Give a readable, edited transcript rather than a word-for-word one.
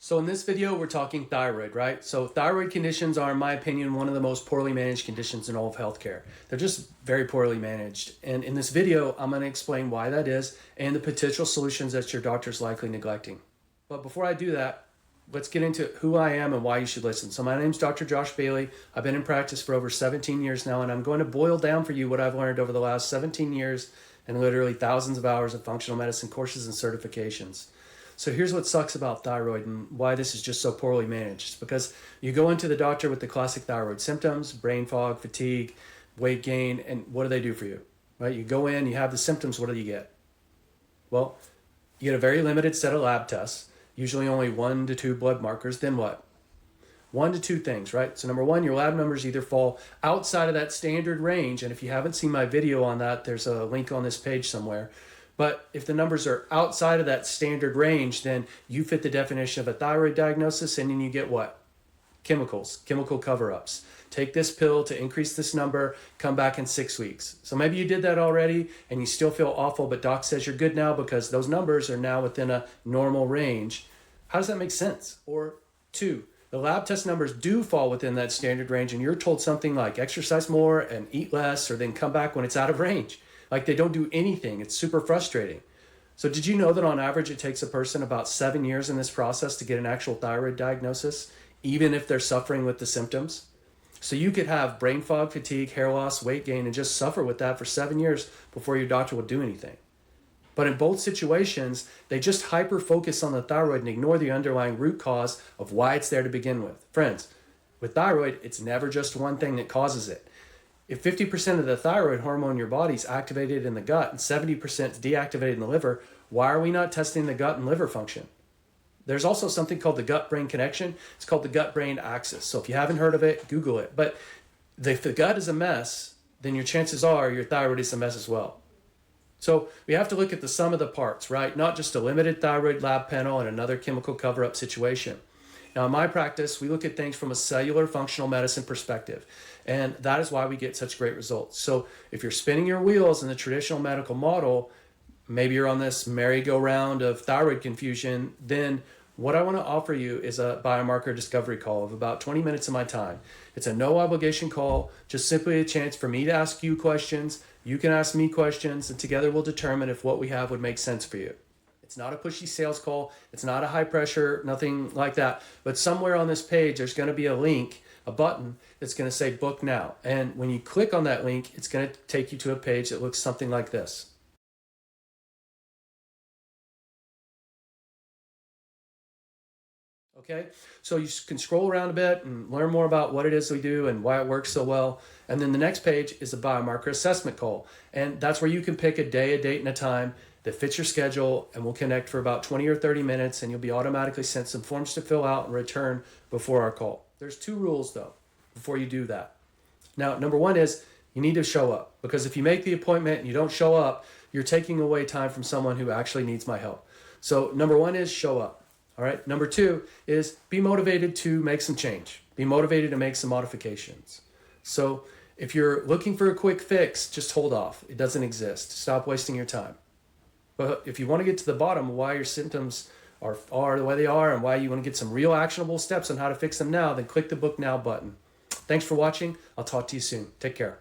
So in this video, we're talking thyroid, right? So thyroid conditions are, in my opinion, one of the most poorly managed conditions in all of healthcare. They're just very poorly managed. And in this video, I'm going to explain why that is and the potential solutions that your doctor's likely neglecting. But before I do that, let's get into who I am and why you should listen. So my name's Dr. Josh Bailey. I've been in practice for over 17 years now, and I'm going to boil down for you what I've learned over the last 17 years and literally thousands of hours of functional medicine courses and certifications. So here's what sucks about thyroid and why this is just so poorly managed. It's because you go into the doctor with the classic thyroid symptoms, brain fog, fatigue, weight gain, and what do they do for you? Right? You go in, you have the symptoms, what do you get? Well, you get a very limited set of lab tests, usually only 1 to 2 blood markers. Then what? 1 to 2 things, right? So number one, your lab numbers either fall outside of that standard range, and if you haven't seen my video on that, there's a link on this page somewhere. But if the numbers are outside of that standard range, then you fit the definition of a thyroid diagnosis, and then you get what? Chemicals, chemical cover-ups. Take this pill to increase this number, come back in 6 weeks. So maybe you did that already and you still feel awful, but doc says you're good now because those numbers are now within a normal range. How does that make sense? Or 2, the lab test numbers do fall within that standard range and you're told something like exercise more and eat less, or then come back when it's out of range. Like they don't do anything. It's super frustrating. So did you know that on average it takes a person about 7 years in this process to get an actual thyroid diagnosis, even if they're suffering with the symptoms? So you could have brain fog, fatigue, hair loss, weight gain, and just suffer with that for 7 years before your doctor will do anything. But in both situations, they just hyper-focus on the thyroid and ignore the underlying root cause of why it's there to begin with. Friends, with thyroid, it's never just one thing that causes it. If 50% of the thyroid hormone in your body is activated in the gut and 70% is deactivated in the liver, why are we not testing the gut and liver function? There's also something called the gut-brain connection. It's called the gut-brain axis. So if you haven't heard of it, Google it. But if the gut is a mess, then your chances are your thyroid is a mess as well. So we have to look at the sum of the parts, right? Not just a limited thyroid lab panel and another chemical cover-up situation. Now, in my practice, we look at things from a cellular functional medicine perspective, and that is why we get such great results. So if you're spinning your wheels in the traditional medical model, maybe you're on this merry-go-round of thyroid confusion, then what I want to offer you is a biomarker discovery call of about 20 minutes of my time. It's a no-obligation call, just simply a chance for me to ask you questions, you can ask me questions, and together we'll determine if what we have would make sense for you. It's not a pushy sales call. It's not a high pressure, nothing like that. But somewhere on this page, there's going to be a link, a button that's going to say book now. And when you click on that link, it's going to take you to a page that looks something like this. Okay, so you can scroll around a bit and learn more about what it is we do and why it works so well. And then the next page is a biomarker assessment call. And that's where you can pick a day, a date, and a time that fits your schedule, and we'll connect for about 20 or 30 minutes, and you'll be automatically sent some forms to fill out and return before our call. There's 2 rules, though, before you do that. Now, number 1 is you need to show up, because if you make the appointment and you don't show up, you're taking away time from someone who actually needs my help. So number 1 is show up. All right. Number 2 is be motivated to make some change. Be motivated to make some modifications. So if you're looking for a quick fix, just hold off. It doesn't exist. Stop wasting your time. But if you want to get to the bottom of why your symptoms are the way they are and why you want to get some real actionable steps on how to fix them now, then click the Book Now button. Thanks for watching. I'll talk to you soon. Take care.